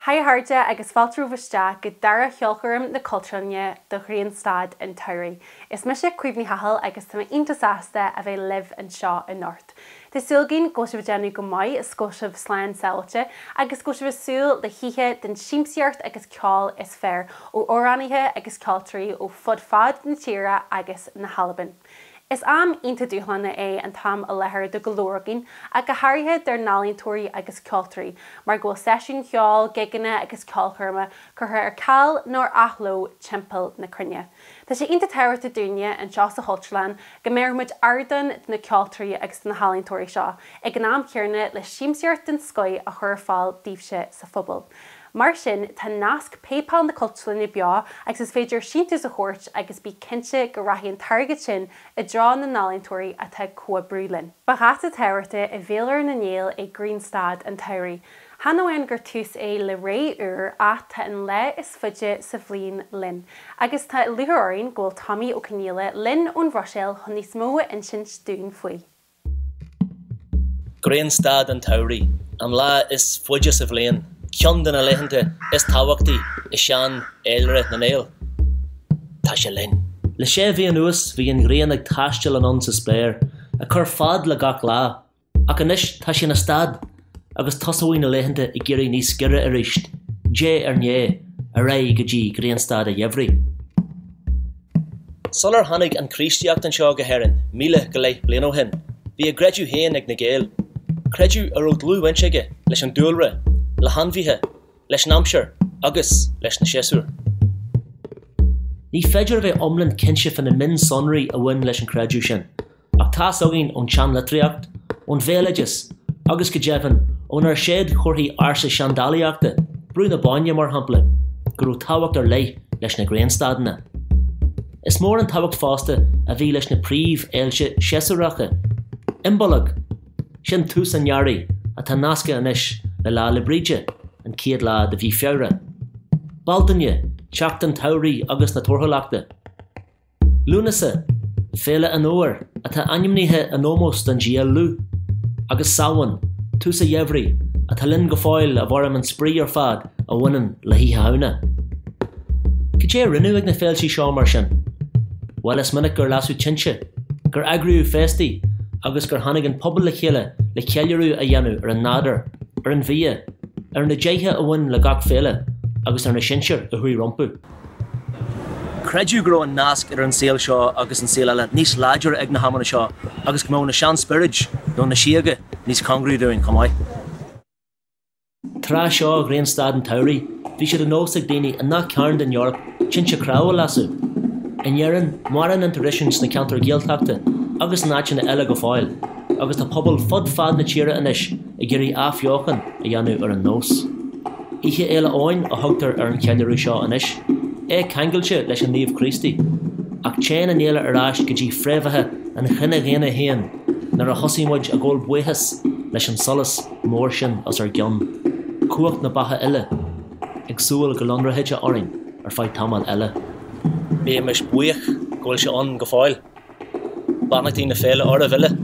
Harja agus faltrúhiste go dara cheolchúm na cultúne do Grianstad in tSamhraidh. Is me sé cuimhní hahal agus tá intasasta a bheith live an seo in North. Tásúlginn gosibh déanú go maiid is gosibh sláin sailte agus gosibh súil le hithe den siamsaíocht agus ceáil is fearr ó óránaithe agus ceoltarí ó fud fad na tíre agus na Halaban. Is am inta dúchlanna an tam a lethir do golóirginn a go háirithe dar nálíontóirí agus ceoltarí, mar go seisiún cheáil, giganna agus ceolchurma chutha ar cail nóir athló timpeall na crunne. Tá sé inta táhairt a dúine an seo sa Holtland go méarmuid ardan na ceoltarí agus na hálíontóirí seo ag an am cearna le siamsaíocht den scoil a chur fáil díobse sa phobal. Mar sin tá nasc PayPal na cultúine beo agus is féidir sinntas a chóirt agus bí cinse go raithíonn target sin i drá na nálíontóirí atá cua brúlinn. Ba chata táhairte i bhéalar na néal ag Grianstad an tSamhraidh. Hanóin gur tús é le ré uair a tá an le is fuide sa bhliain linn. Agus tá luthóirín ggóil Tommy ó Cníile linn ón Bhroiséil chun níos mó in sin stún faoi. Grianstad an tSamhraidh. An lá is fuide sa bhliain. Ceann na leitheanta is táhachtaí is sean éilre na néal. Tá sé linn. Le sé bhí an uas bhí an Grian ag taisteal an an sa spléir a chur fad le gach lá. Ach anis tá sé na stad agus tosaín na leitheanta i ggurí níos sciire a ríist. Dé ar né a raigh go dtí Grianstad a dheimhrí. Sular tháinig an crístiacht an seo go héireann, míle go léith bliain ó hin. Bhí a greidiú héin ag na géal. Crediú ar ó dlú winseige leis an dúlra. Le hanmhíthe, leis námseir, agus leis na séasúr. Ní féidir bheith omlann cinse fan na min sonraí a bhain leis an creidú sin, ach tá sóginn ón sean letriacht, ón bhéileagas, agus go deimhin ón ar séad chorthaí arsa seandálaíochta, brú na bainne mar hampla, gur ó táhacht ar leith leis na Grianstadna. Is mór an táhacht fásta a bhí leis na príomh éilse séasúracha. Imbollag, sin tús an nearraí a tá nasca anis le lá le bríide an ciad lá de bhí feabhra. Baltainne, teacht an tSamhraidh agus na torthaíochta. Lúnasa, féile an óir a tá ainmníthe an ómós an díal lú. Agus saoin, tús a dheimhrí a tá linn go fáil a bharm an sprí ar fad a bhaineann le híthe hauna. Go dé rinneadh ag na féilsí seo mar sin. Well is minic gur lasú tinse, gur agrú féstaí agus gur tháinig an pobal le chéile le ceilliúrú a dhéanú ar an nádar, ar an bhí, ar na déithe a bhain le gach féile, agus ar na sinseir a thuí rompu. Crediú gur an nasc ar an saoil seo agus an saoil eile níos láidir ag na hamanna seo, agus go mó na sean spirid nó na siaga níos congraí dúin chumáid. Trá seo Grianstad an tSamhraidh, bhí siad an nós ag daoine an nach cearn den Eorp tinse cráha lasú. In dhearann maran an tuirisins na ceantar géalteachta agus náitina eile go fáil, agus tá pobal fud fad na tíre inis i ggurí áfheochan a dhéanú ar an nós. Ihe éile óin a thugtar ar an ceanniú seo inis, cangailte leis an níomh Christi, ach téan an éile arás go dtí fréimhethe an chine réana héan nar a thosaímuid a ggóil buíthas leis an solas mór sin as ar gcionn. Cuacht na batha eile, ag súil go lonratheide orainn ar feadh tamad eile. Bé meis buíoch ggóil se an go fáil. Bannachtaí na féile ar a bhile.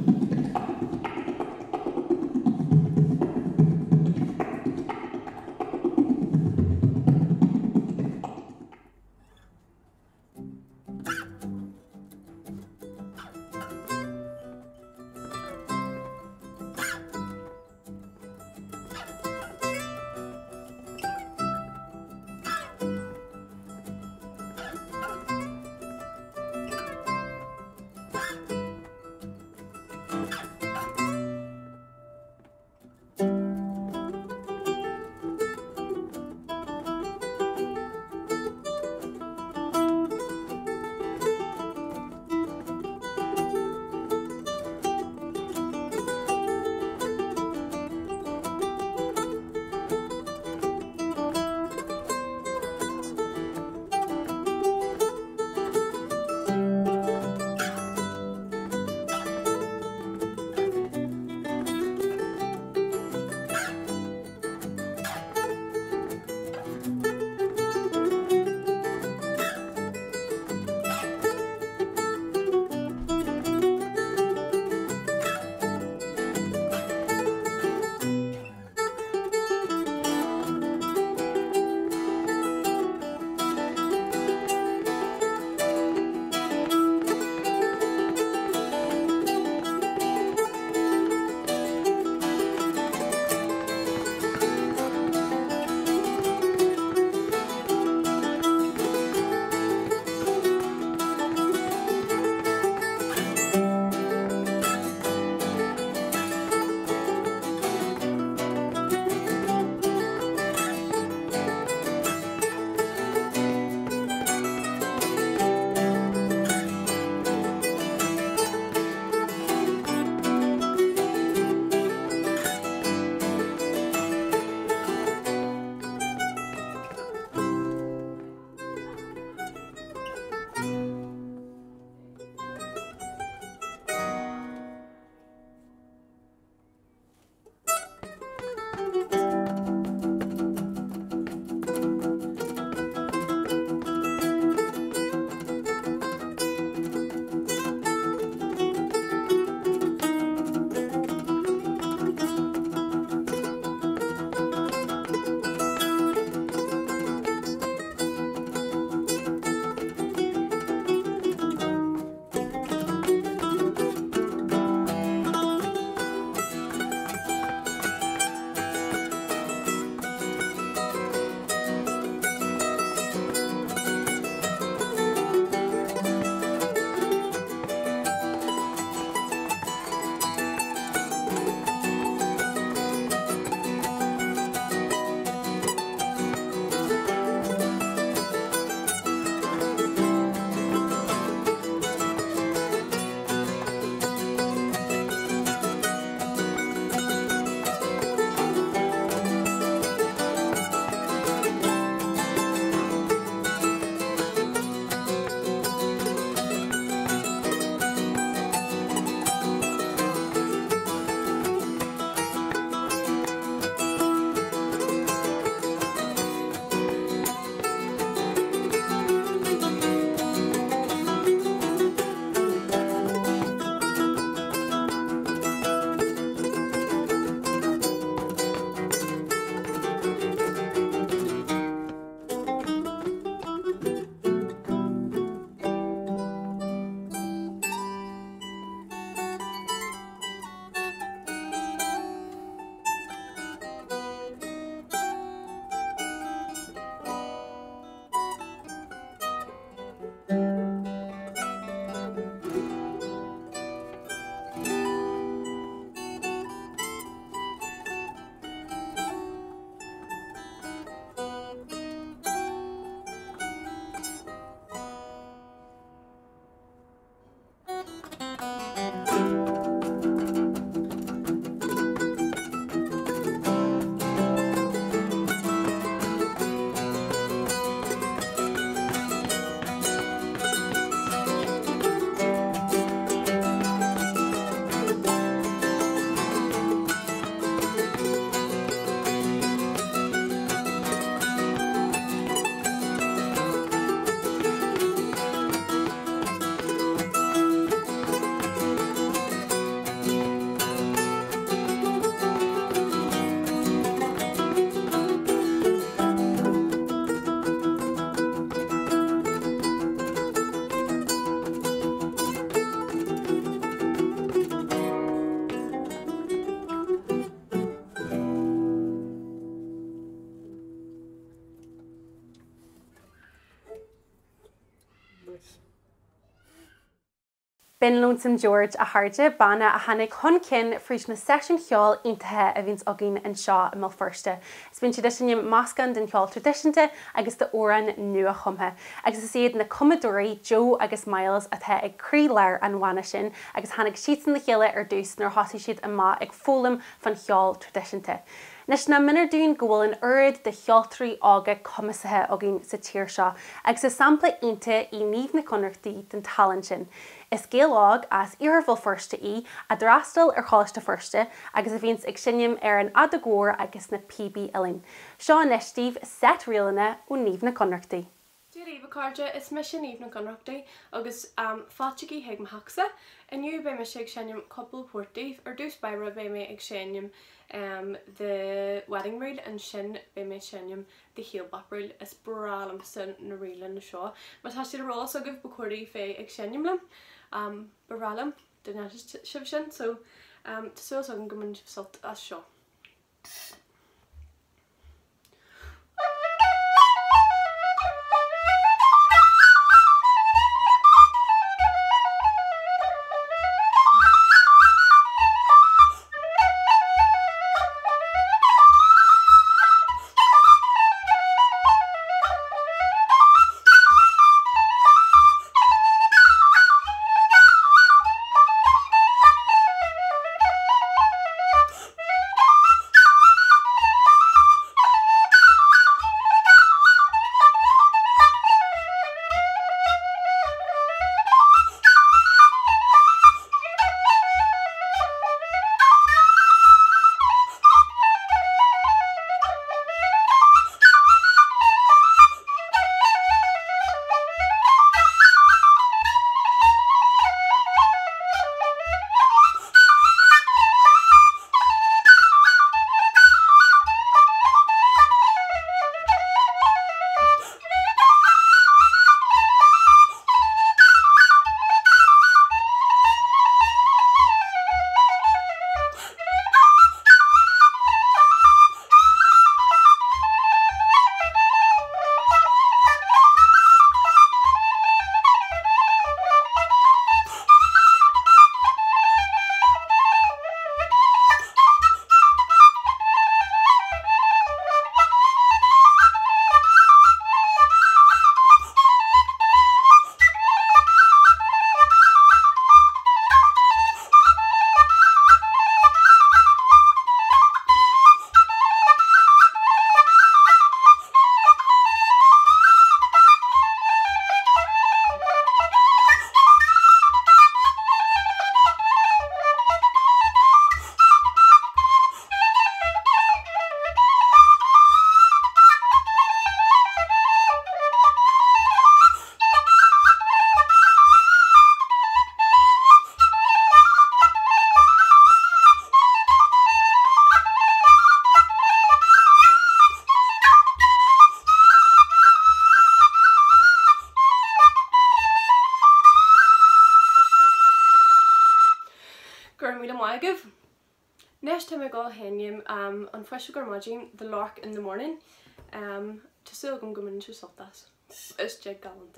Bin Lonesome George a Harde banna a hannig honkin frís na session cheol intathe a vís agin an seo a mil firste. Is been tradition mascan den cheol traditionte agus de oran nua chumhe. Agus is siad na Commodore Joe agus Miles a the ag crí leir an wana sin agus hannig sheets in the chéile dús nor hosi siad a ma ag fólam fan cheol traditionte. Nes na minar dún gohfuil an urid de cheoltrí ága commasathe agin sa tír seo, agus is sampla inte I níomh na conirtaí den talan sin. Is géal ág as iarmhil firste a drastal choiste firste agus a bhís ag sinnim an adagóir agus na PB Illing. Seo neistíh set rialana ó níomh na conirtaí. Dúiríomh cardide is me sin níomh na conirtaí agus fáitií heag mahachsa, aniu bé me ag sinnim couple portaíh dús beire bé me ag sinnim the wedding reel and sin bé me sinnim the heel bap reel is bralam sin na rilan na seo. Mas tá si a rá so gibh bacordí fé ag sinnim lam bralam den sib sin so so an gomun sult as seo. Next time I go henium on fresh gormaging the lark in the morning to still go into saltas. It's just gallant.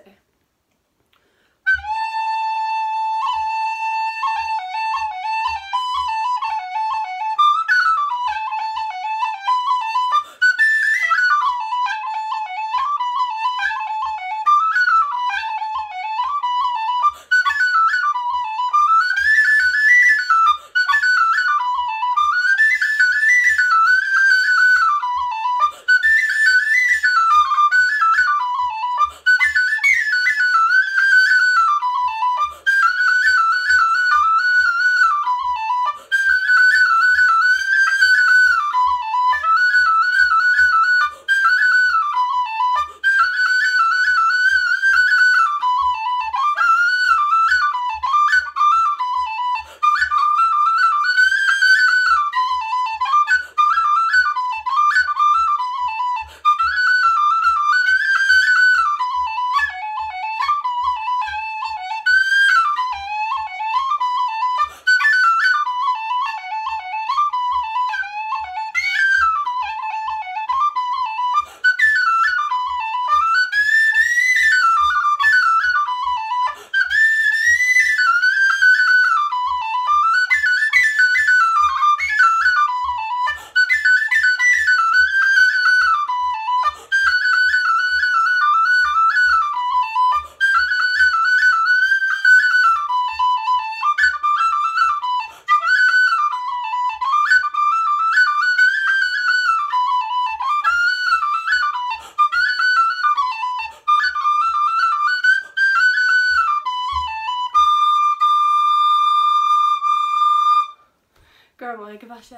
gur mai go bhe sé.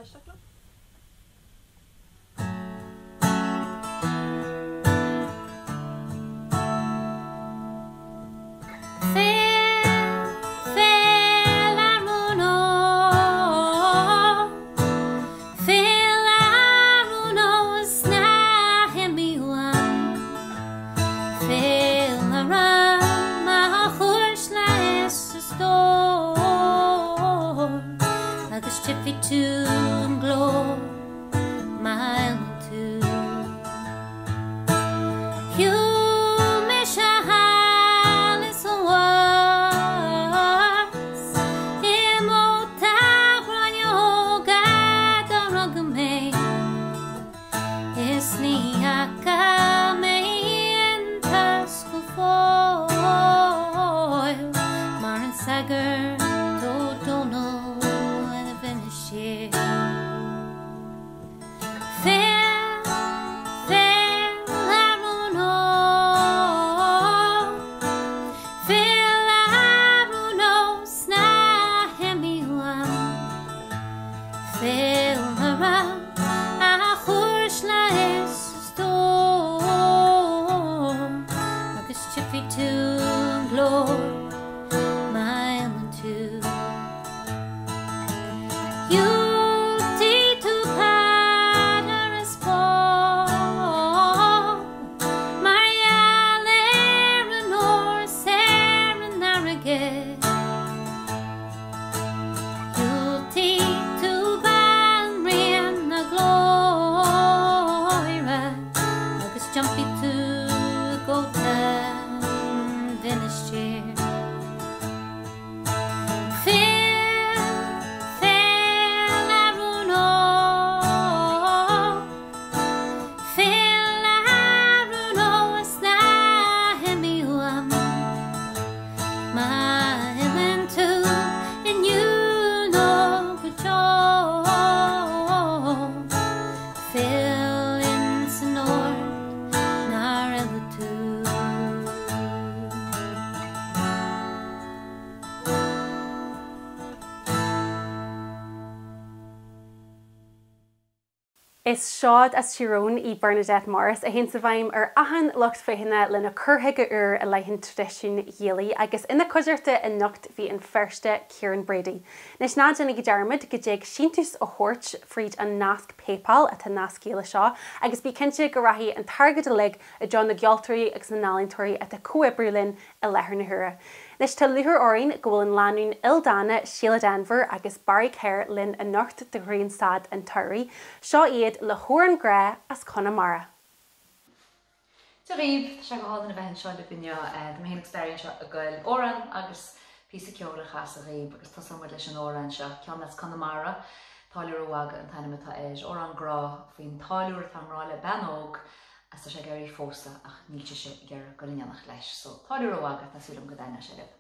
Is seád as siróin í Bernadette Morris a hen sa bhaim ahan lucht féhinna lena curthaige a leihin tradiisiún dhéalaí agus ina coidirta in nocht bhí an firste Kieran Brady. Nes náidir ag dearmid go déag síntas a thuirt fríd an nasc PayPal a tá nasc céile seo, agus bí cinnte go rathí an targad a lig a John na Gealtarí agus na Nálíntóirí a tá Cuabrúlin a lethar na hura. Nes tá luthar orin go bhfuil an lánún Ildána Sheila Denver agus Barry Kerr linn a nocht de Grianstad an Tuirí, seo iad le thuair gré as Connemara. Tríomh se go hádan a bheith seo le bunne de héana experience a goil óran agus písa ceola chas a réib agus tá samid leis an óran seo ceann as Connemara táilear óhaga an tainematá éis óran grá faoin táileúir thamráile benóg as tá sé geirí fósa ach nílte sé gur golinneannach leis, so táilear óhaga tásúlam go daine sé lib.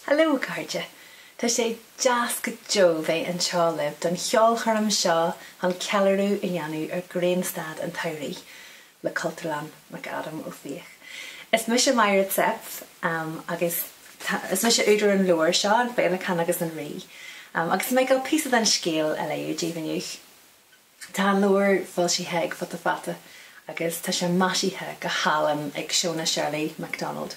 Hello, Carja. Tá sé deas go Joe bheith an seo libh don cheol chum seo an cealarú I dheanú ar Grianstad an tSamhraidh le Culturlan mac Adam ó Fiach. Is mu sé maiir sep agus is mu sé úidir an leir seo an féile can agus an rí. Agus mé go pí an scéal a léú díhanniuch. Tá an leir fáil si heag fat a fata agus tá sé maisithe go hálam ag Siona Shirley MacDonald.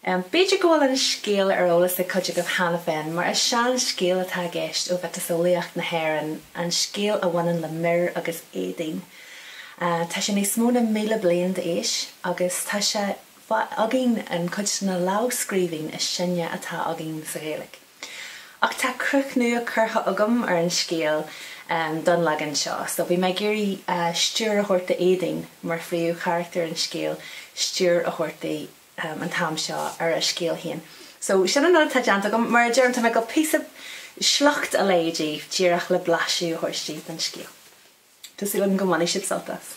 Beidir gáil an scéal ar ólas a chuide go hana féin, mar is sean scéal atá gceist ó bheit asolaíocht na hÉireann an scéal a bhaineann le mir agus édain. Tá sé níos mó na 1000 bliain d'éis agus tá sé agin an chuid na lágscríbhín is sinne atá agin sa Gaeilge. Ach tá cruch nu a curtha agam ar an scéal don legan seo, so bhí mé géirí stiúr a chuirta édain mar friú charachtar an scéal stiúr a chuirta an tam seo ar a scéal hín. So sin an tá deanta go mar dearm tá me go pí slacht a léidí díireach le blasú a thuirtí an scéal. Tás í an go mhaí siad saltas.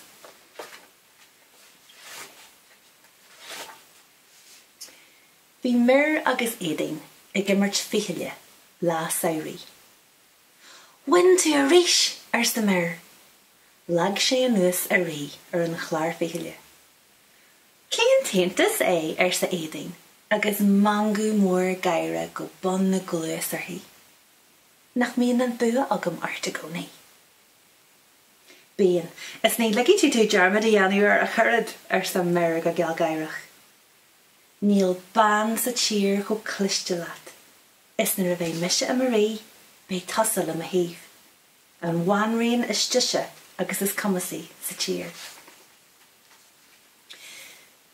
Bhí mir agus édain ag gimmart fichiile lá saoirí. Win tú a ríis ar sa mir, lag sé an nuas a rí ar an chláir fichiile. Céan taontas é ar sa édain agus mangú mór gaire go bon na gluas arthaí. Nach míon an bua agam arta gcónaí. Bíon, is ní legí tú dearmad a dhéanú ar a churid ar sa mir go geal gaireach. Níl ban sa tír go cliste leat. Is na ra bheith mise a marí, bé tasal am a híh. An bhainríon is tuise agus is cumasaí sa tír.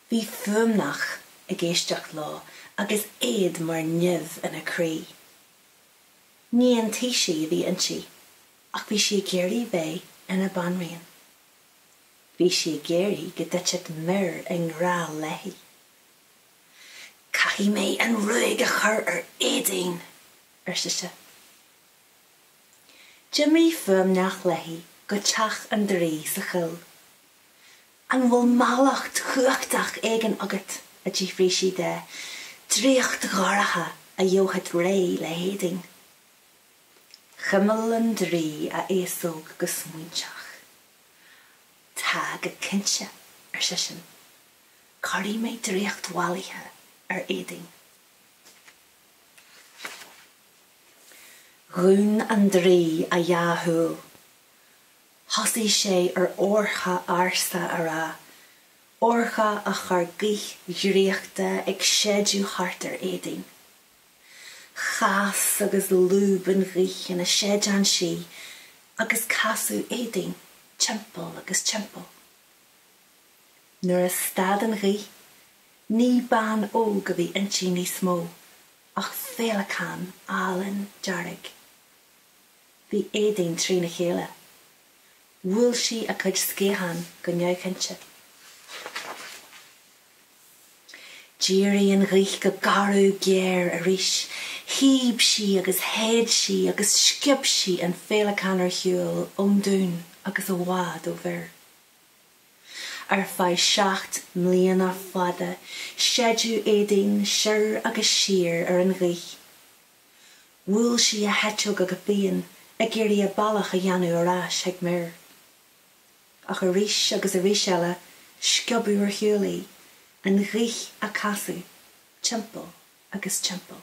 Bhí fuamnach a géisteach lá agus éad mar nimh ina crí. Ní an tíisi bhí intí, ach bhí si géirí bheith ina banríon. Bhí si géirí go duitead mir an grá leithí. Caithí mé an ruig a chur ar édain ar siise. Jimmy fuamnach leithí go teach an drí sa chul. An bhfuil málacht chuachtach éigen agat a ddíhrísí de, dríocht gáirithe a dheochad ré le héading. Chimil an drí a éasóg go smuinteach. Tá go cinse ar sisin, carí mé dríocht bhailithe ar éading. Rún an drí a dheathúil. Hasí sé ar orcha arsa ará, orcha a chur gích dríochta ag séidú hart ar édain. Chas agus lúb an rích in a séid an si, agus casú édain, timpel agus timpel. Nuair a stad an rích, ní ban ó go bhí intí níos mó, ach féalacán álan dearg. Bhí édain trí na chéile. Bhfuil si a chuid scéhan go neamhcinse. Díirí an rích go garú géir a ríis, híb si agus héad si agus sciub si an féalacán ar shiúil ón dún agus ó bhád ó bhir. Ar fáid 7 mbliana fada, séidú édain siir agus siar ar an rích. Bhfuil si a heiteog a go bíon a géirí a ballach a dheanú arás ag mir. Ach a ríis agus a ríis eile sciobú ar shiúlaí, an rích a casú, timpel agus timpel.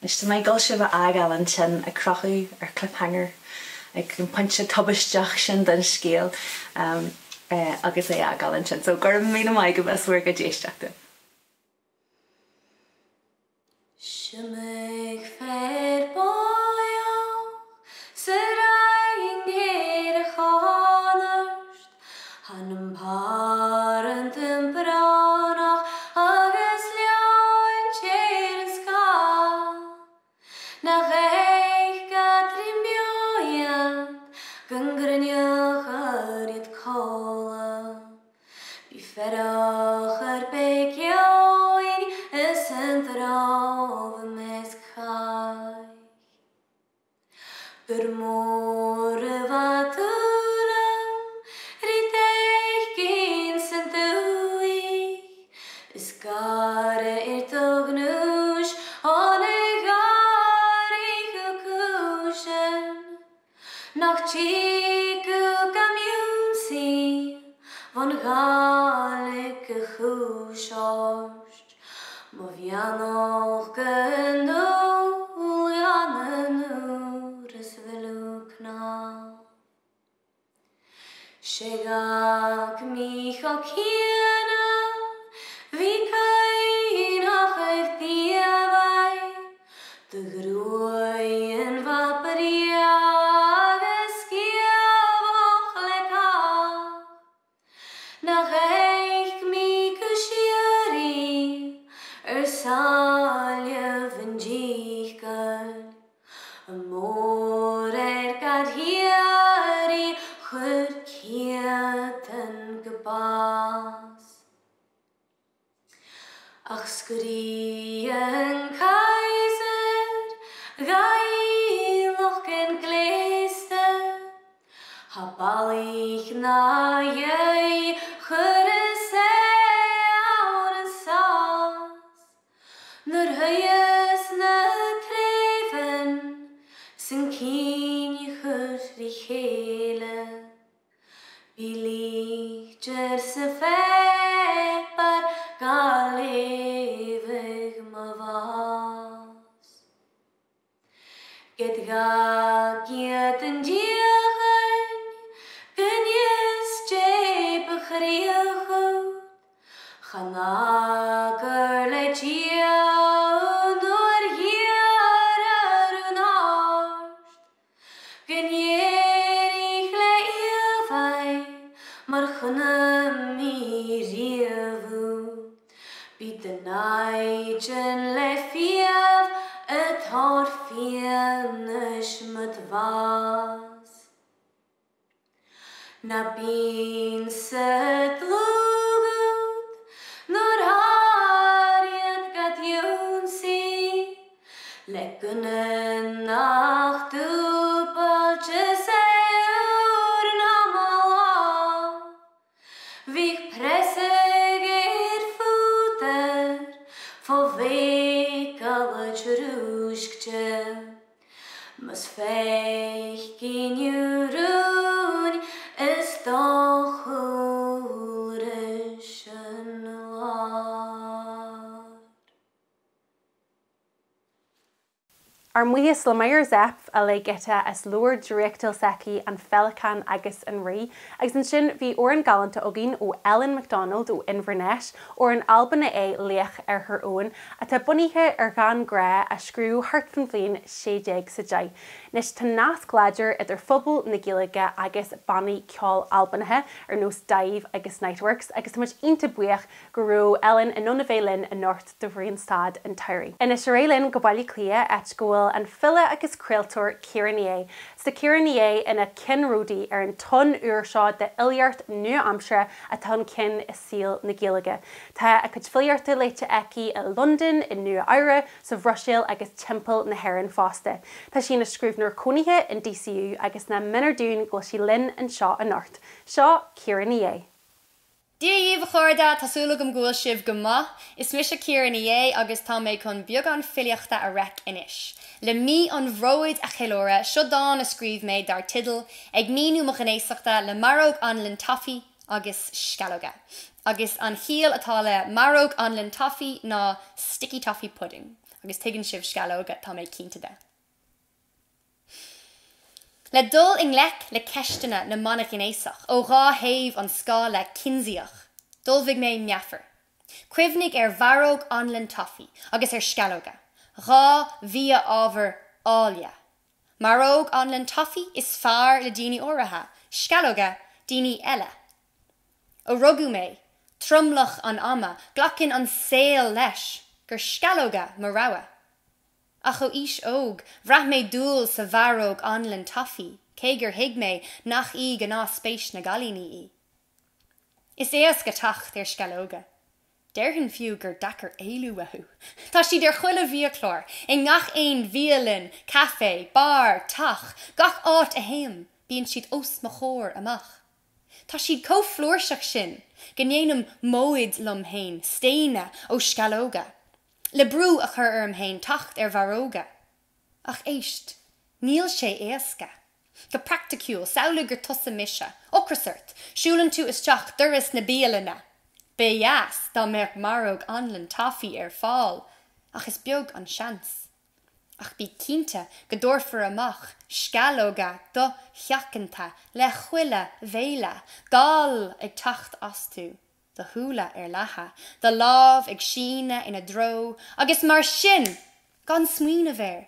Is tá mé gáil sibh agáil an sin a crochú ar cliffhanger ag an pointse tubasteach sin den scéal agus é agáil an sin. So gur mí mai go bheith suair go déisteachta. Shimig fed boyo, seraing near a honest, hanum parent and brana, agus leon cheers ka, gur mór a bhatúlam riteich gyn sy'n dwy is gara tognús on e gari kukushen nach chiku kamjúsi von galig gehúsast ma vianoch genúl janenúr is vilukna Shegak mich o kiena vi kain och ech diavai de gruin vaperiag skiavoch leka nach ech mi kushiari salje venjichgal amor gad hieri chud kieten gebas ach skrien kaiser gailoch gen gleeste habalich na jei chudde se ouden saas nur huyes na treven sin kien je chud die hele Bilichter se fepar galevig ma vas Get ga giet en diechen Gynjes je begreeghoed Chanaker le tjeu door hier un harst Gynjerig le evai mar chunne mi rievu Byd de naidjen le fiev et har fiennes met vas Na bin set lugut Nor harjet gat junsi Lekkunen nach dupeltje seur namala Vik pressig voeter Voor week alle tjeruskje Mas feich gin jurun Is toch hoerischen laat Ar muíos le maiir zep a le gite as luair directal seci an Felican agus an rí, agus an sin bhí or an galanta agin ó Ellen MacDonald ó Inverness or an Albana leach ar her own a tá bunithe ar gan gra a screw hart fan bblion séideag sa dai. Nis tá nás glaidir idir phobal na Gaeilge agus bannaí ceol Albanathe ar nós Daibh agus Nightworks agus tá muid inta buach go raibh Ellen in nona bhéilinn in North de Grianstad an Tyree. Ina Sharélinn go bailí clia et gohfuil an fille agus creaaltóir Ciaran Sa Ciaran ina cinródaí ar an ton uair seo de Iliart New Hampshire a tan cin is síl na Gaeilge. Tá a chud filiarta leite eici in London in New Ira sa Bhrúsil agus timpeall na Héireann fásta. Tá sin na scrúbhnar conithe in DCU agus na minar dún go sí linn an seo an North. Seo Ciaran Díomh chuirda tásúlagam gúil sibh go maith, is mis a Ciaran agus tá méid chun beag an filiachta a rec inis. Le mí an bhróid a chéilóra seo dá a scríomh méid dar tidal ag míú mo gnééisachta le maróg an linn tafií agus scalóga. Agus an chial atá le maróg an linn tafií ná sticky toffee pudding, agus tuigeann sibh scalóga tá méid cínta de. Le dul in lec le ceistena na manach gnééisach ó rá héamh an scá le cinsiach, dul bhig mé meafar. Cuimhnig ar bharóg an linn tafií agus ar scalóga. Rá via ábhar ália. Maróg an linn tafií is fearr le daoine óirithe, scalóga daoine eile. Ó rugadh mé, trumlach an ama, glacinn an saoil leis, gur scalóga mar raibh. Ach ó is óg, bhreath mé dúil sa bharóg an linn tafií, cé gur thuig mé nach í go ná spéis na galíní í. Is éas go tacht ar scalóga. Derhin fiú gur dachar éilú ahu. Tá si der chuile bhíochlár, I ngach ein violin, café, bar, tach, gach áit a héim, bíon siad os mo chóir amach. Tá siad có flúirseach sin, gnéanam móid lom hain, stéine ó scalóga. Le brú a chur hain tacht bharóga. Ach éist, níl sé éasca. Go practicúil, saola gur tusa mise, ocrasart, siúlan tú isteach duras na bíalana. Beas dá meach maróg anlan tafií fáil, ach is beag an seans. Ach bí cínte go dúrfar amach, scalóga do cheacanta le chuile bhéile, gáil ag tacht astú, do thuúla letha, do lámh ag síne ina dro, agus mar sin, gan smuoine bhéir,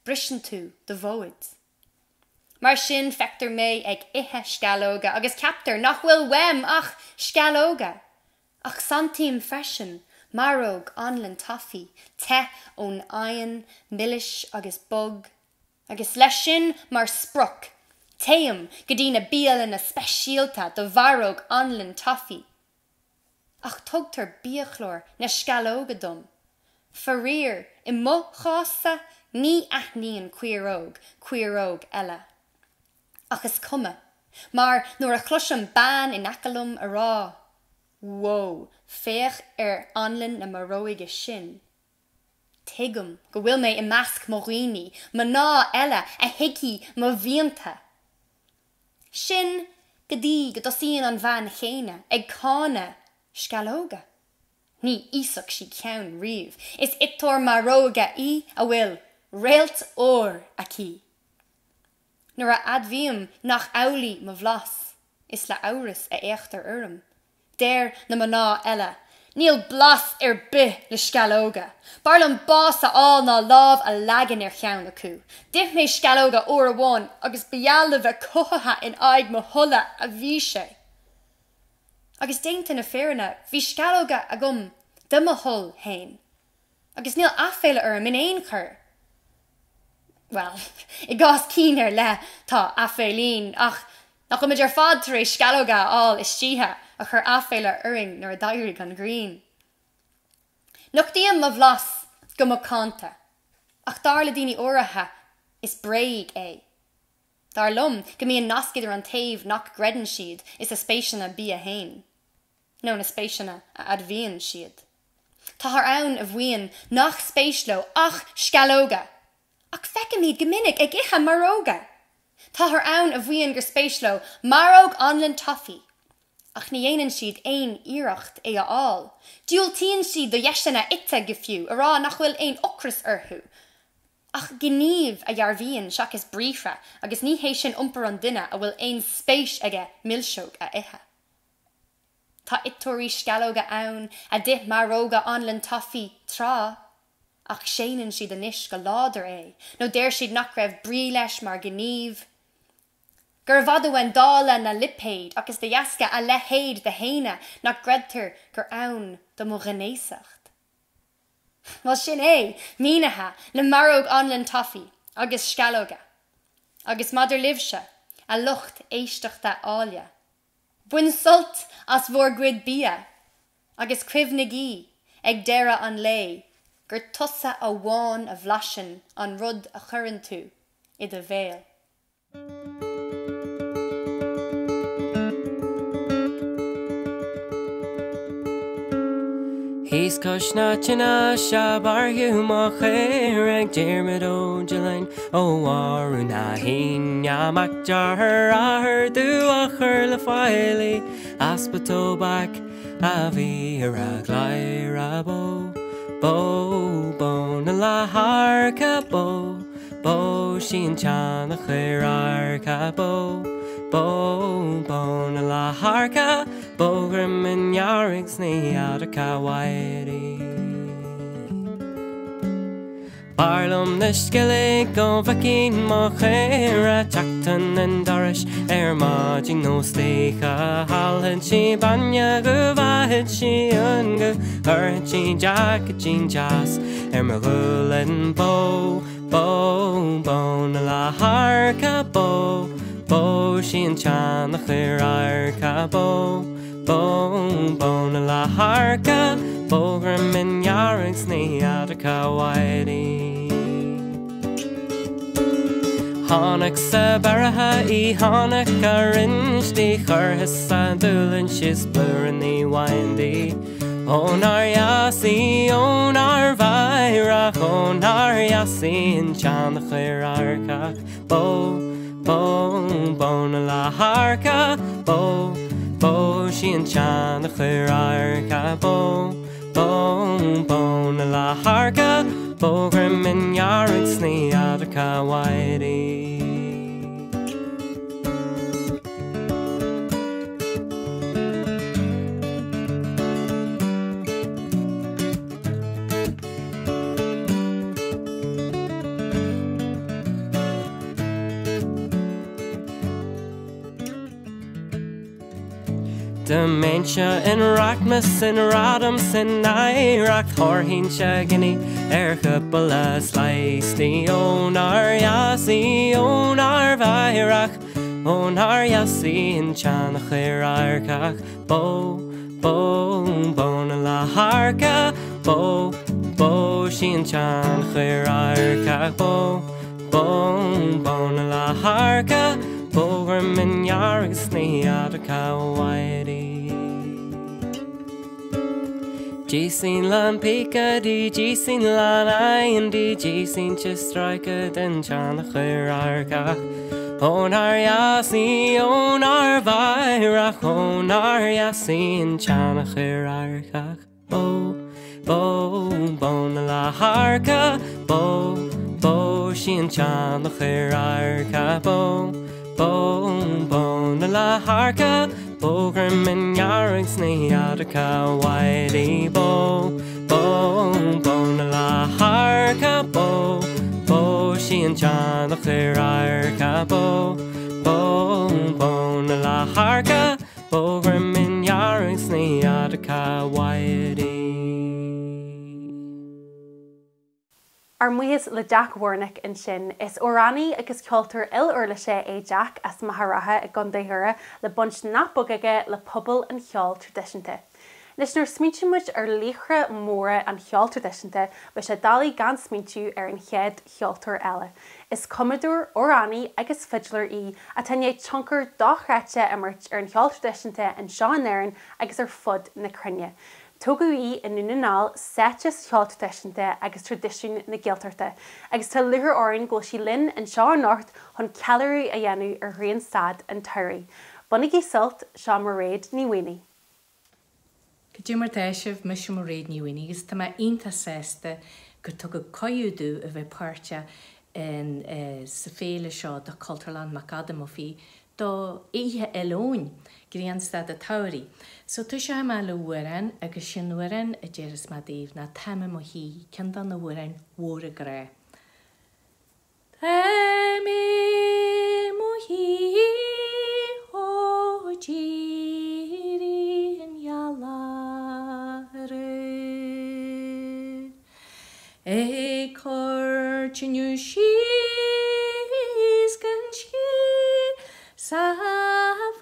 brisin tú do bhóid. Mar sin feictar mé ag ithe scalóga, agus ceaptar nach bhfuil wem ach scalóga. Ach santíim freisin, maróg anlan tafií, te ón aon, milliis agus bug, agus leis sin mar spruc, téim go dtí na bíalan na speisialta do bharóg anlan tafií. Ach tugtar bíochlór na scalóga dom. Farír I mo chása ní aithníon cuiróg eile. Ach is cuma, mar nuair a chluisim ban in acalum a rá. Whoa, féach anlan na maróige sin. Tegum, go bhfuil mé I measc mo riní, ma ná eile a hici mo bhíonta. Sin go dtí go dosíonn an bhean chéine ag cána scalóga. Ní ísach si ceann riamh, is ictóir maróga I a bhfuil réalt ór ací. Nuair a admhíam nach eolaí mo bhlas, is le áras a éachtar urim. Déir na maná eile, níl blas bith le scalóga. Barlam bás a all ná lámh a legan cheann acu. Dif mé scalóga ór amháin agus beallah bheith cothatha in aig mo thula a bhí sé. Agus déanta na féranna, bhí scalóga agam de mo thul hain. Agus níl aféile min éon chur. Well, I gás cínar le tá afélín, ach nach go idir fad tar éis scalóga all is títhe a chur aféile uring nar a dairí gan Grian. Nuachtaíonn mo bhlas go mo cánta, ach dar le daoine óirithe is braig é. Dar lum go mííon nascidir an taobh nach gredan siad is a spéisianna bí a hain. No na spéisianna a admhíonn siad. Tá th ann a bhíonn nach spéisló ach scalóga, ach feicim iad go minic ag ithe maróga. Tá th ann a bhíonn gur spéisló maróg anlan tafií, ach ní dhéanann siad éon iireacht é a fháil. Dúiltíonn siad do dhéisteanna ite go fiú ará nach bhfuil éon ocras orthú. Ach gníomh a dhearbhíonn seach is bríomhre agus ní hééis sin iompar an duine a bhfuil éon spéis aige millseog a ithe. Tá ictóirí scalóga ann a dit maróga anlan tafií trá, ach séanann siad anois go láidir é, nó déir siad nach raibh brí leis mar gníomh. Gur bhadúhain dála na lipéid agus de dheasca a lehéad de héine nach gredtar gur ann do mo gnéisacht. Well sin é, mínathe le maróg anlan tafií agus scalóga, agus madidir libse a lucht éisteachta ália. Buin sult as bhór grid bia, agus cuimhnigí ag deire an lé, gur tusa a bháin a bhlasin an rud a churann tú I do bhéal. He's Kushnatina Shabarhu Mocherek Jermido Jelain O Waruna Hinya Makjar her do a her la file Aspato back Avira Glaira Bo Bon la Harka Bo Shin Chan the Herarka Bo Bon la Harka Bogrim and Yarix Ni out of Kawaii Barlum the skillet go vakin mochera Chacton and Darish Margin no steaka Halhen she banya guvahid she unga Her she jack jean jas Mergul and Bo la harka Bo she and chan the clear arca Bon la harka Bógra min jarrig sní adaka waidi Hanach sa baraha I hanach a rinstí churhas sa dúlan sis blúrin ní windy Onar yasi, onar vairach, onar yasi in chan chirarkach Bo, na la harka Bo, she in chan chirarkach Bo, na la harka Bo grim in yarig sni adaka waidi Dementia in Rackmas in Radams in Iraq Thorhinsha Guinea Erchapala Slicey Onar Yasi Onar Vairach Onar Yasi in Chanachirarkach Bo na la harka Bo she in Chanachirarkach Bo na la harka Bógra min jarrig sní adaka waidi Jísín lan píca dí jísín lan ain dí jísín just strika den chanach chirarkach Onar yasi onar vairach Onar yasi in chanach chirarkach Bo na la harka Bo she in chanach chirarkach Bo na la harka Bógrim in yarig sní adaka waidi Bo na la harka Bo she in chanach chirarkach Bo na la harka Bógrim in yarig sní adaka waidi Ar muas le Jack Warnick in sin is orani agus cultúr il-urla sé é Jack as tSamhraidh I gondaithre le bunch napbogaige le pobl an cheol tradiisianta. Nis nuair smíitimuid ar líchre móra an cheol tradiisianta ba sé dalí gan smíitiú ar an chéad cheoltúr eile. Is comadúr orani agus fidlar I a tanne chunker dochreite imirt ar an cheol tradiisianta an Seán Éireann agus ar fud na crunne. Tógu I in nunaál setas cheol tradiisianta agus tradiisiún na Gaeltarta, agus tá luthar orin ggóil sí linn an Seán North chun cealú a dhéanú ar Grianstad an tSamhraidh. Bunig I sult tSamhraidh ní Wini. Go mar teisih me tSamhraidh ní Wini, agus tá ionta sésta go tugad coiúdú a bheith páirte in sa féile seo do Culturland Macadam ó fi do ihe elóin Grianstad a tSamhraidh. So tu sé me le uaran agus sin uaran a deiras ma díomh na taime mo hí cean dan na uaran mhór a gré. Taime mo hí ó díri an iallare e cortinu síos gan sí sa tSamhraidh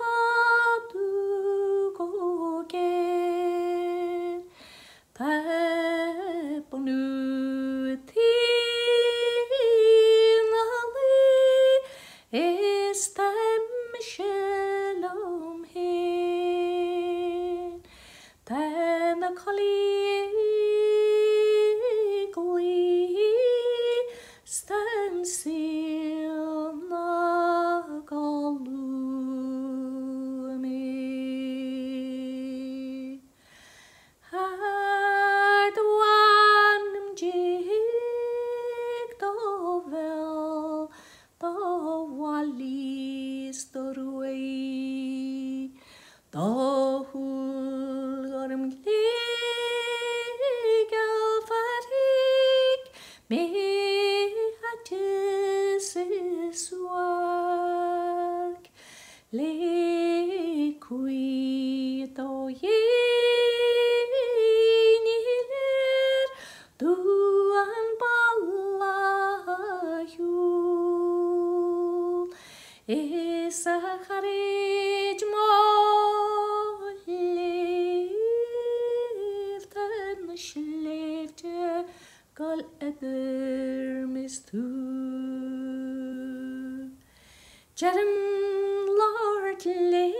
Jerim Lord Lane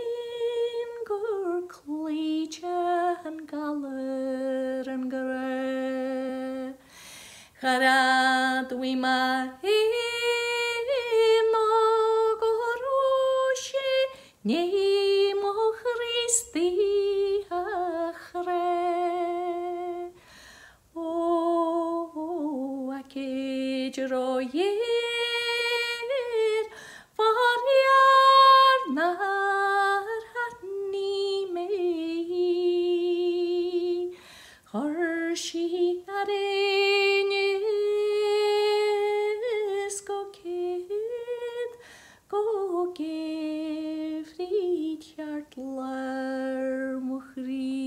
gur cleacha and galler and gara. Charad we ma no goroshi ne mo Christi achre. O akejro yer var nar hatni me harshi arenis go kid go gefrid hjartlar muchri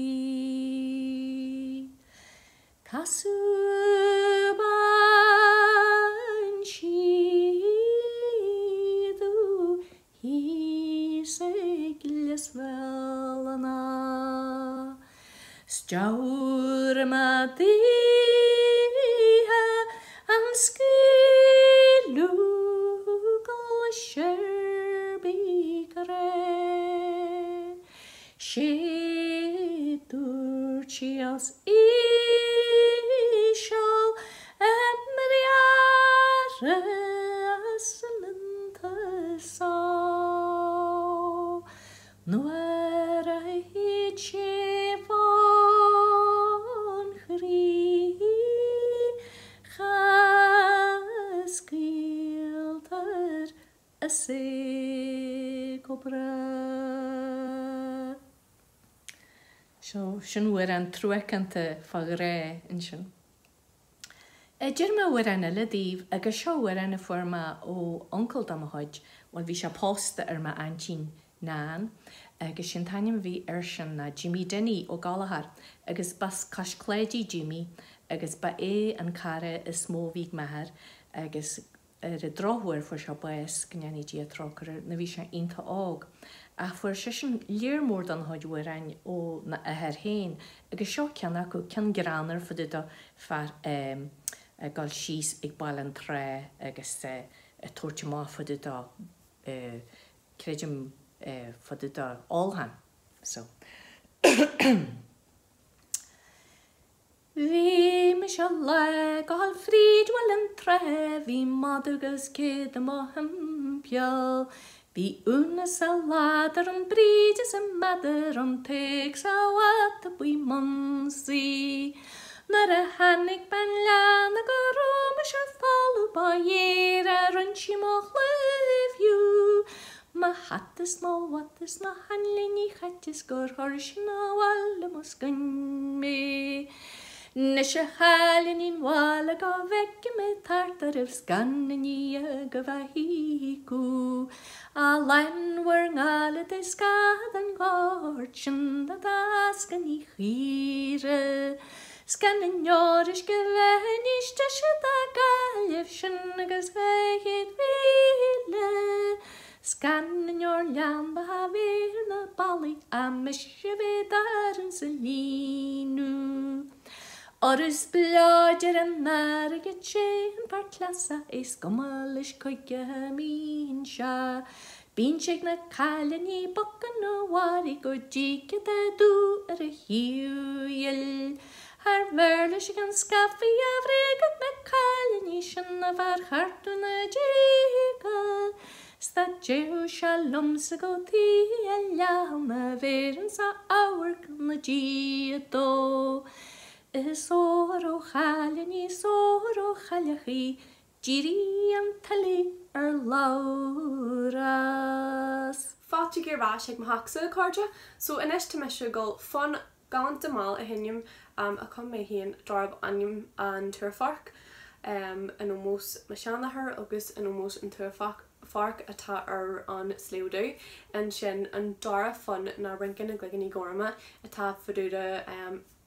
Kasuban shidu hisegles velana Stjaur madiha am skilugal sherbikre Sheturchias ishal emriareslintasa Nuera hichevon chri chaskilter asigobra So, sin bhfuir an truecanta fag ré in sin. Dirma bhfuir an ledíh agus seo bhfuir an forma ó oncle Tsamhraidh, bhil bhí se posta ar ma antín nán, agus sin taim bhí ar sin na Jimmy Denny ó Galahar, agus bas cascléidí Jimmy, agus ba an cara is smó bhíg mehar, agus ar a drohhuir fu se bes gneanní dí a trocar na bhí se inta ág. A fuair se sin léirmór an háidhfuir ein ó na ahar héin, agus seo ceanna go cean granar fud do fear gáil síos ag bail an tré agus tuairte má fud do créidim fud do álhan. So. Bhí me se le gáil fríd bhfuil an tré, bhí madagus céad am peal. Bhí una sa ládar an bríd is a madar an teag sa wat a bhui mansaí. Nar a hannig ben lean a go roma se fáú ba dhéir ar an simach lefiú. Ma hattas má wattas na hanlíní chattis gur thir sin áhhaile mas gan mé. Nes a chalínín bhála go bheice me tartar ar scannaní a go bhahícú. A leinhar ngála de scad an gáir sin a dascan í chíre. Scannan neoris go bheithníiste se a gailh sin agus bheithéad bhíle. Scannan neor lean ba bhéir na ballaí a mis se bhéad ar an sa línu. Oris bláidir an margad sé an par clasa is gomalis coige mín se. Bín sé na cailení bocan nó warí go ddíce a dú ar a hiúil. Har bhirla sé gan scafaí a bhréagad na cailení sin a bhar chartú na ddíca. Sta déú se lumsa go tí a leanna bhéirann sa áhar na ddíadó. Is ór ó chalení sór ó chalachaí, dírí an talí ar láras. Fáte gur bhá ag mahachsa cardja, so inis tá me se go fan gan demal a hinnim a chum mé híon darb anim an tuafarc an ómós me seanathair agus an ómós an tuafarc atá ar an sléúdú an sin an dara fan na rincan na gluganí gorma atá faúda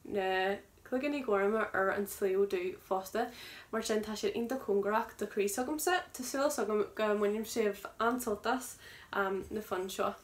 na Cluganí gorma ar an sléúdú fásta, mar sin tá sé inta congaraach do crí sagamsa, tá suil sagam go muim sibh ansoltas na fan seo.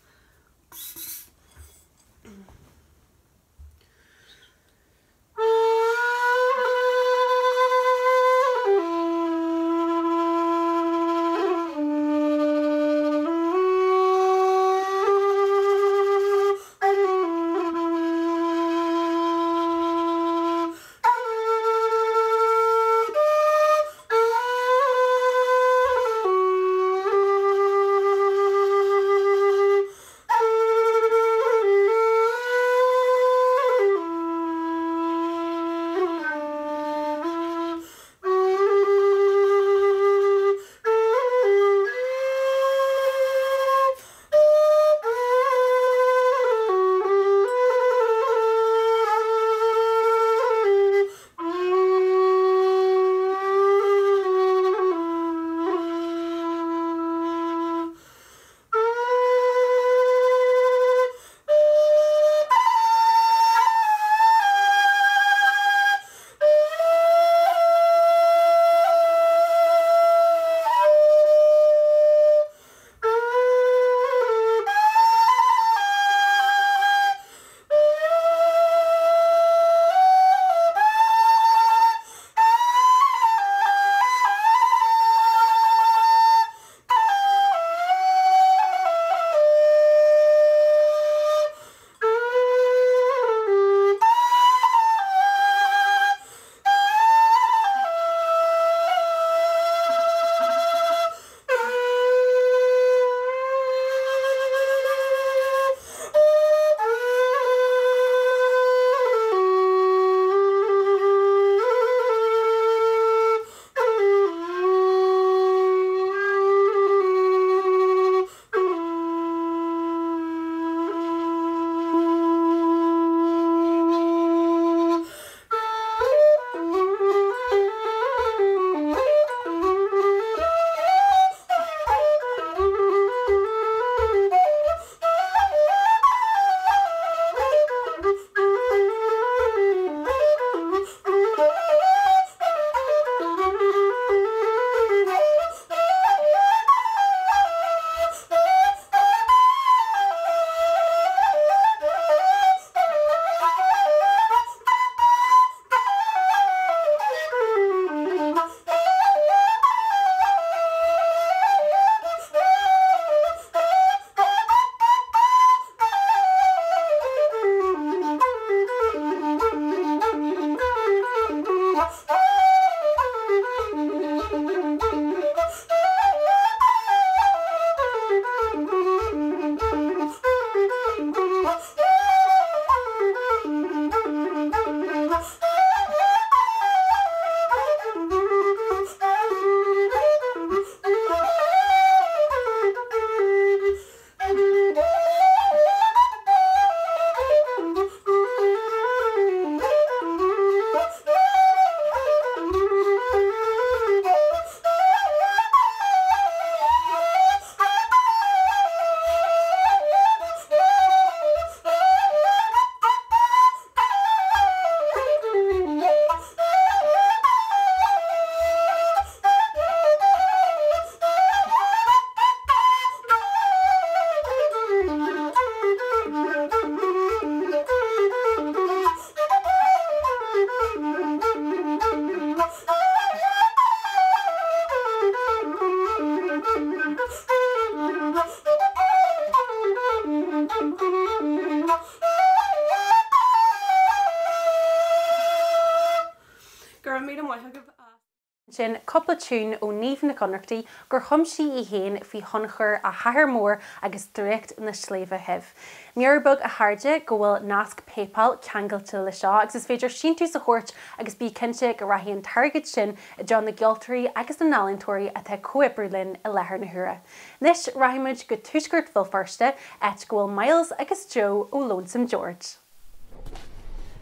sin coppla tún ó níomh na conachtaí gur thumsí I héin fhí honchar a thathar mór agus dríocht na sléomha hibh. Níorbug a tharde go bhfuil nasc PayPal ceangailte le seo agus is féidir sin tú sa chóirt agus bí cinnte go raithíonn targad sin I John na Gealtarí agus na nálintóirí a the coibrúlinn I lethar na thura. Nis raimiid go tuisgurt bhil firste et go bhfuil Miles agus Joe ó Lonesome George.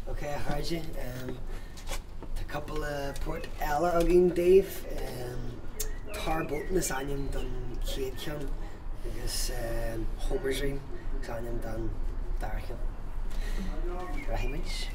Okay, Harji. A couple of Port Ella again, Dave. Tar boat na sanyam done Keitchan. Agus Homer's ring sanyam done Darkin. Rahimich.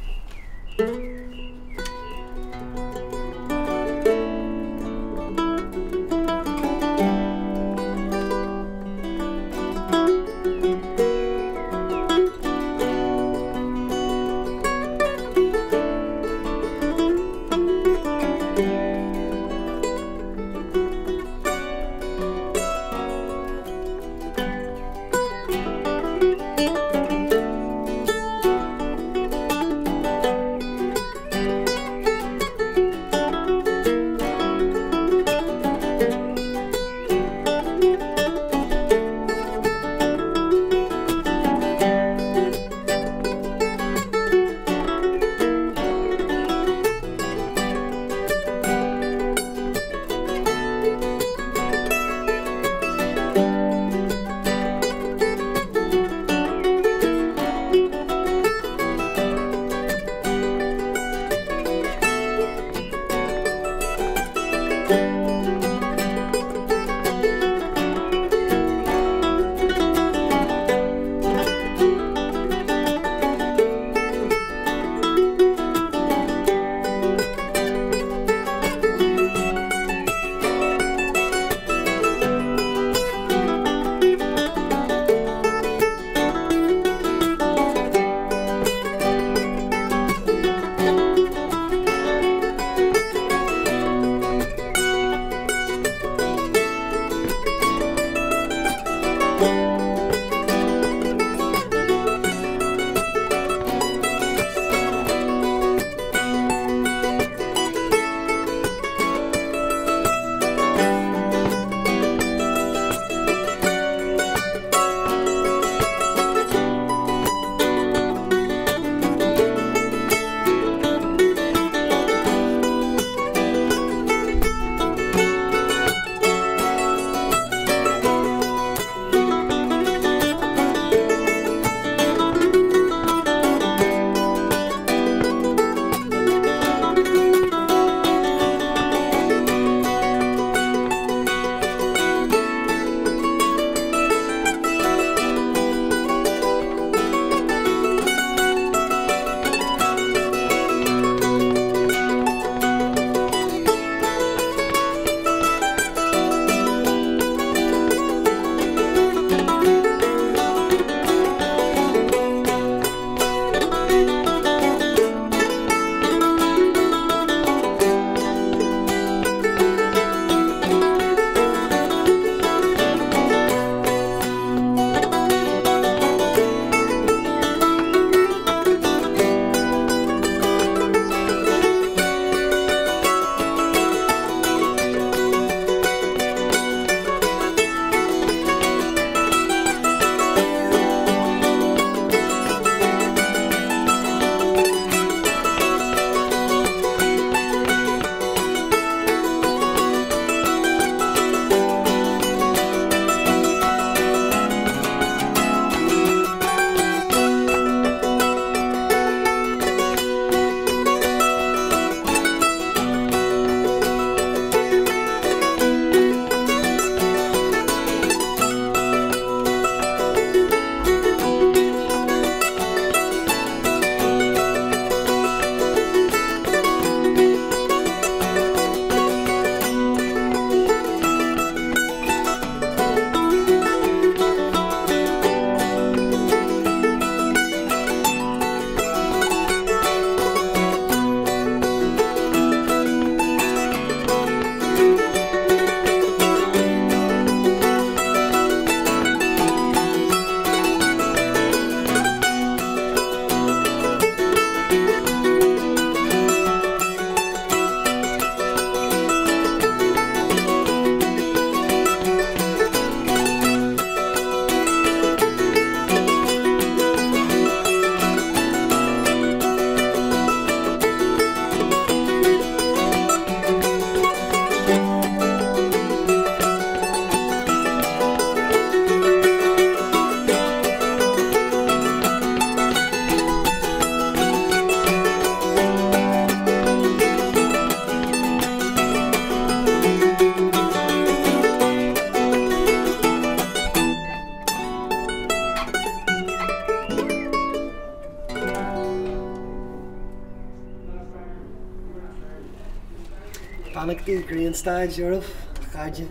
Anachtaí Grianstad Europe, Chaide.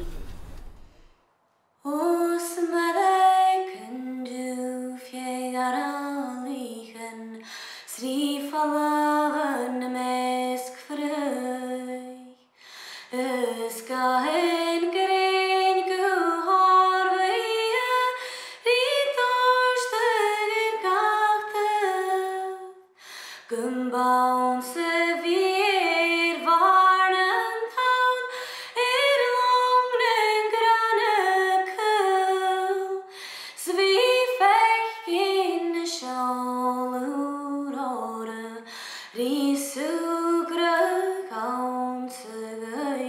Os American do Fiegaralichen, Sri Falavan Mesk Frey, Eskahen Green Guharvia, Ritorstegin Kakte, Gumbaun Sevier Varnen Town, Longnen Granekul, Svifech in Shalurore, Risugre Countsegai.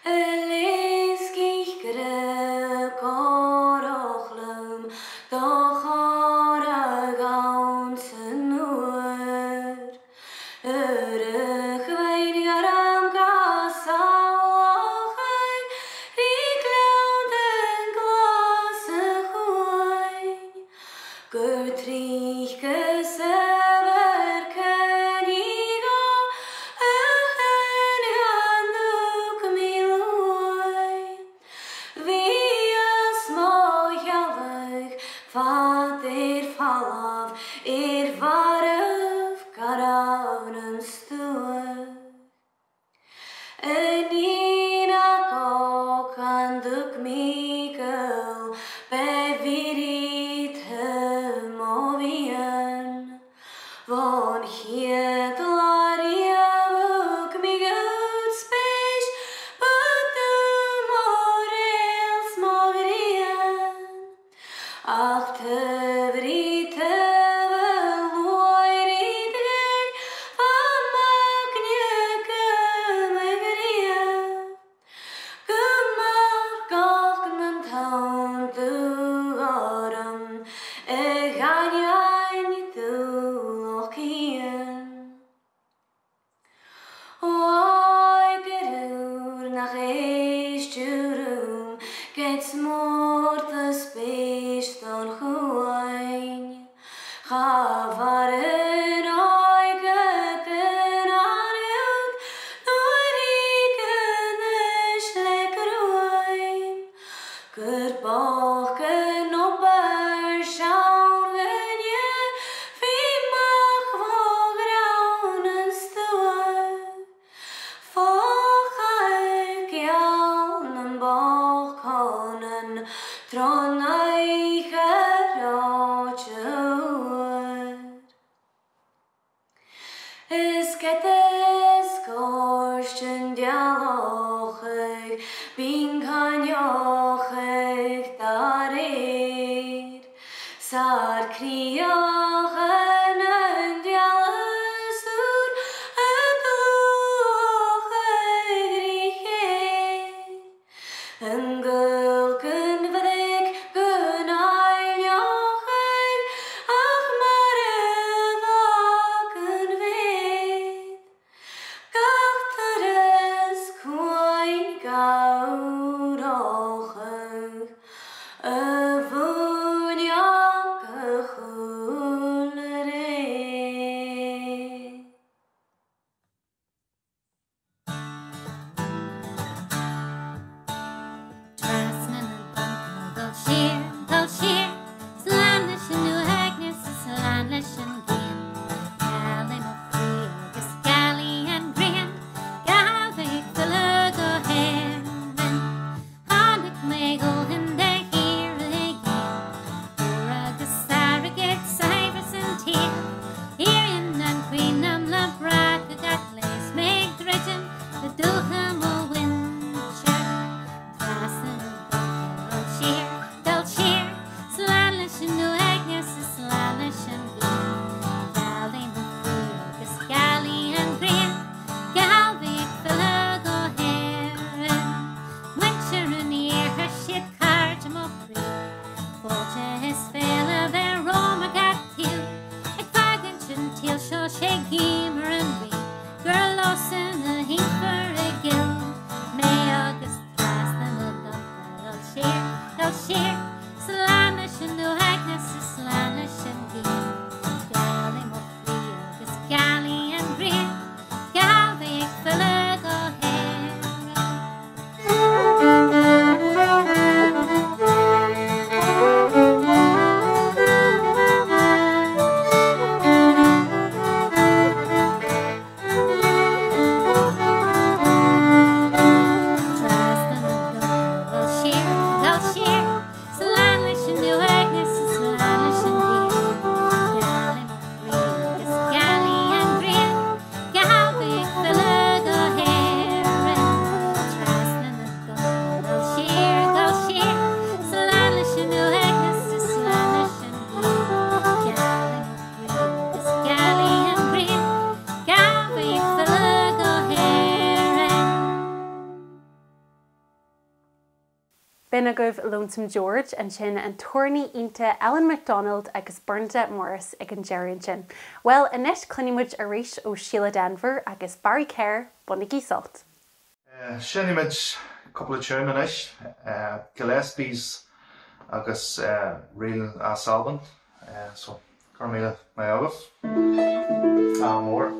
Eliskich Grek Orochlum, Dochora Gaunsenur, Urech Weinigaram Gasalachai, Riklaunden Glasechoin, Gertrich Gesever Kenigo, Echenianduk Miloi, Via Smojalig, Vater Falav, Varev Garavnen Stuer. Nina Kokanduk Mikkel, Bevirit Movien, Von Hietlaria Vuk Migut Speech, But the Morels Mogrien, Ach Tevrite Veloirideg, Van Magneke Megrien, Gumar Gachnen Town to Aram, Eganjain to Lokien. Oi gerur nach Eistjurum, Gets more the space than Huain. Chavaren oi geten anjut, Noiriken Schleckeroin. Gerbachen opper schauen wenn je, Wie mach wo graunen stuer. Fachig jaunen balkonen, Troneicher rotjeur. Es get es gorsten dialochig, Binkan jochig darir. Sar kriachen en dialesur, Et lochig richer. En gulken vrik gunain jochig, Ach mare vaken vet. Gachteres koin gaurochig, Vunjake chulere. Dress Bina goibh Lonesome George an sin an toirní ionta Ellen MacDonald agus Bernadette Morris ag an Gerran sin. Well, inis clunimuid a rís ó Sheila Denver agus Barry Kerr bunigí salt. Sinimiid couple of tunes Gillespie's agus real Salban. So Carmela my more.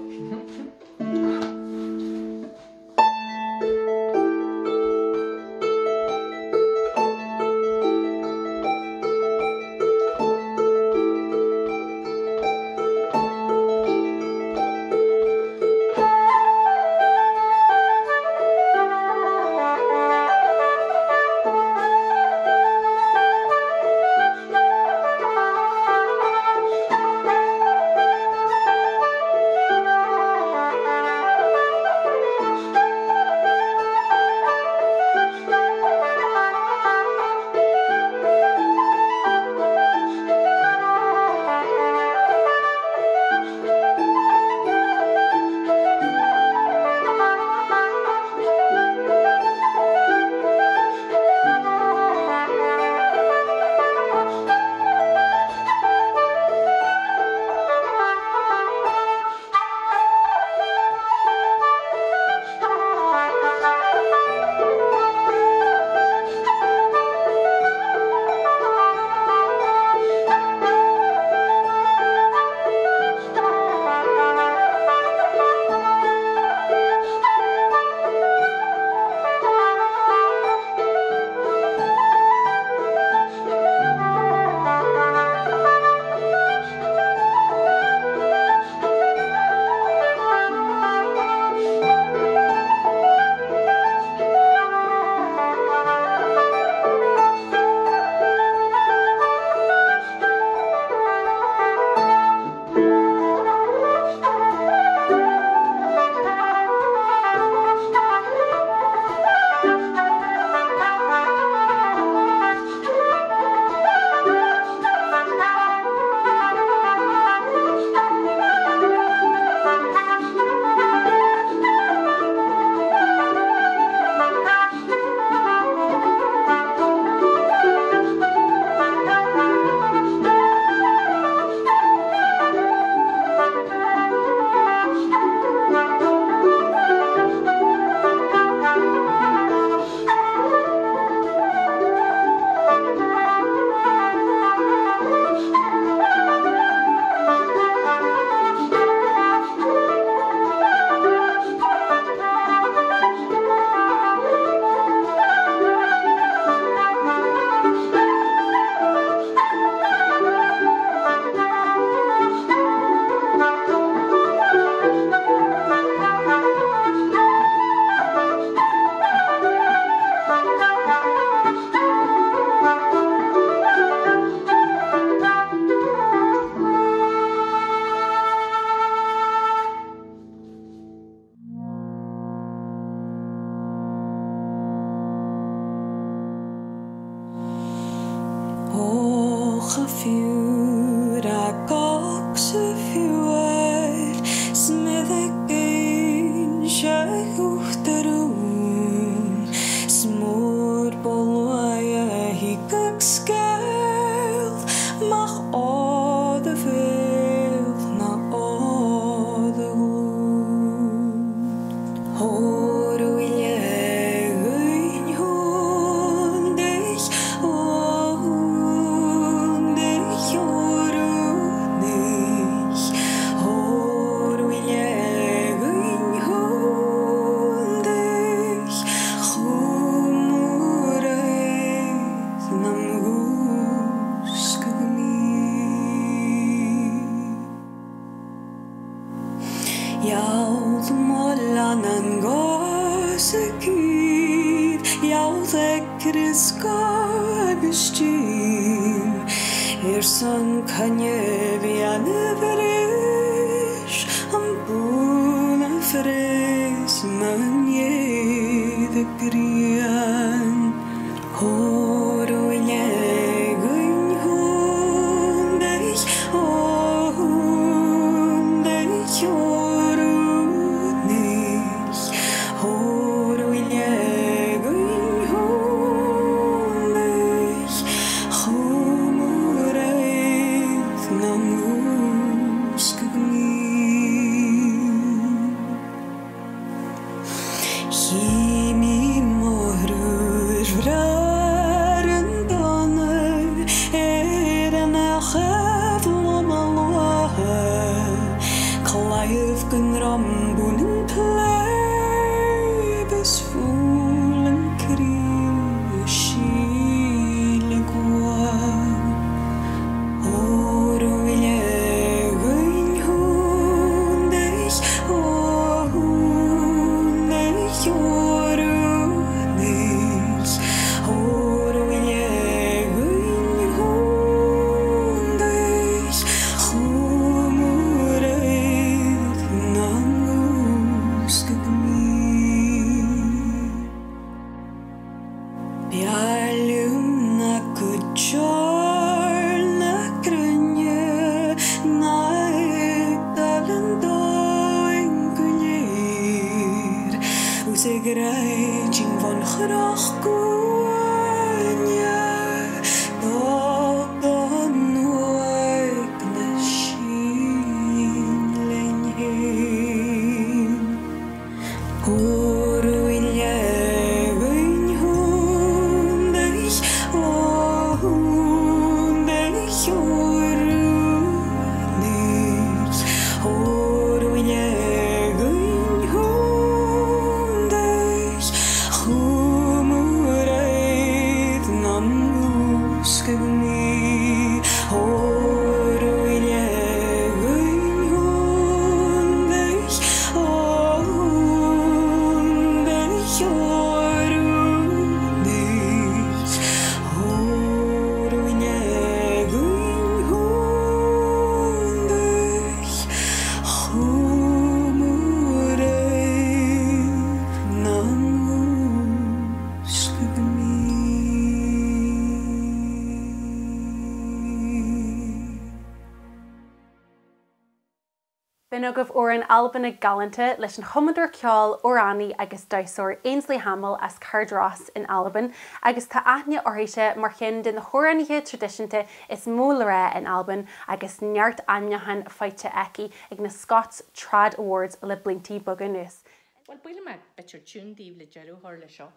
Binogah óran Albana galanta leis an chumadar ceáil óránaí agus daisóir Ainsley Hamill as Cardross in Alban, agus tá aithne orthaise mar chin den na hóraníthe tradiisianta is móla ré in Alban agus neart aimnehan feite eici ag na Scots Trad Awards le blintí boga nús. Well, buile me betir túndíh le dearú hála seo,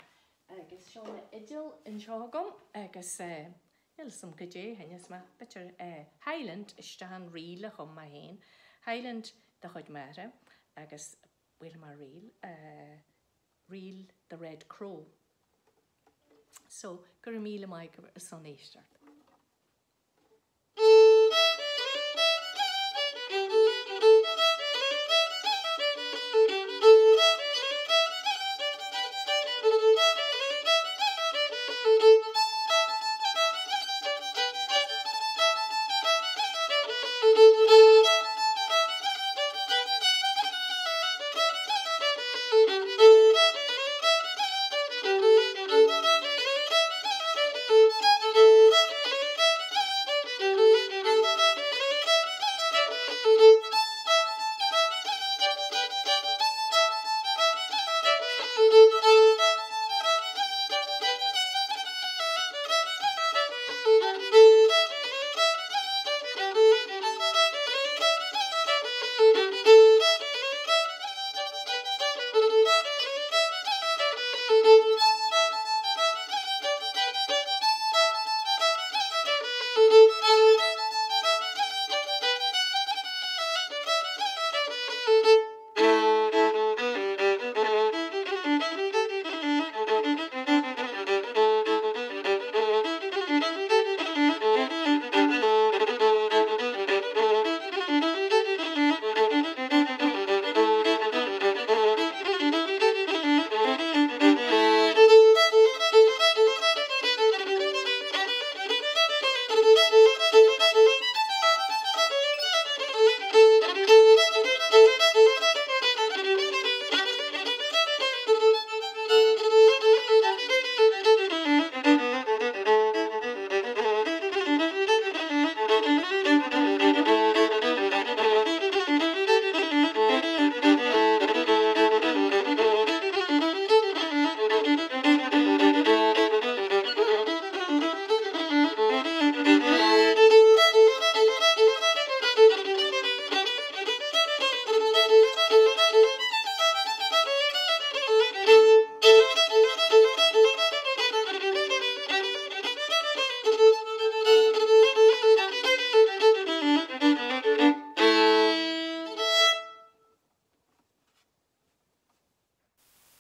agus seo na idil in seo gom, agus ilsam go dé hennes me betir Highland istehan riile chum ma héin. Highland de chuid mare, agus bhuiile mar riil the Red Crow. So, gur míle mai go a son éisteart.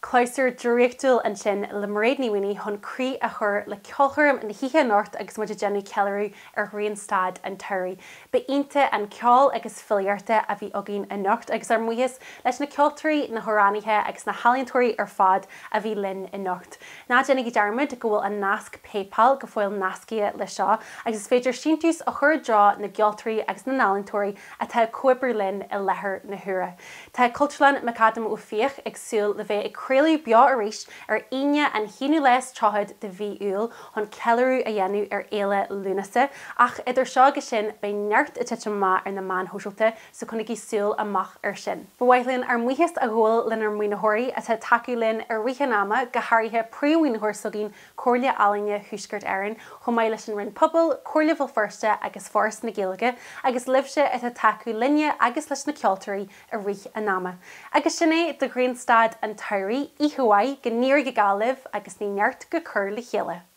cloisteir dúréchtúil an sin le mréad níhaoine chun crí a chur le ceolchorm in híthe North agus muid genú ceú ar Grianstad an Tuirí. Ba ionta an ceol agus filiarta a bhí agén a nocht agus ar muhas leis na ceoltarí na thoránithe agus na halíontóirí ar fad a bhí linn in nocht. Ná dénig go dearmid go bhfuil an nasc PayPal go foiil nascia le seo agus féidir sintús a chur drá na geoltarí agus na nálíontóirí a tá cuabar linn i lethir na thura. Tá Cultúrlann Macadam ó Fíoch agsúil le bheith créalú beo a ríis ar aine an chinú leis trothad de bhí úil chun ceú a dhéanú ar éile lúnasa ach idir seo go sin ba neart a tiite má ar na man hóisiilta so chuna í súil amach ar sin. Bhhailinn ar muchas a ghil linar muoinethirí a tá takeú linn ar richanáma go háirithe príomhaoinethir sogin cóirle alainne thuisgurt airan chun maiile sin rinn pobl, cóirle bhil firste agus fórs na Gaeilge agus libse a tá takeú linne agus leis na ceoltarí a rich a náma. Agus sinné de Grianstad an Tuirí i Hawaii go níor go gáilibh agus ní neart go chur le chéile.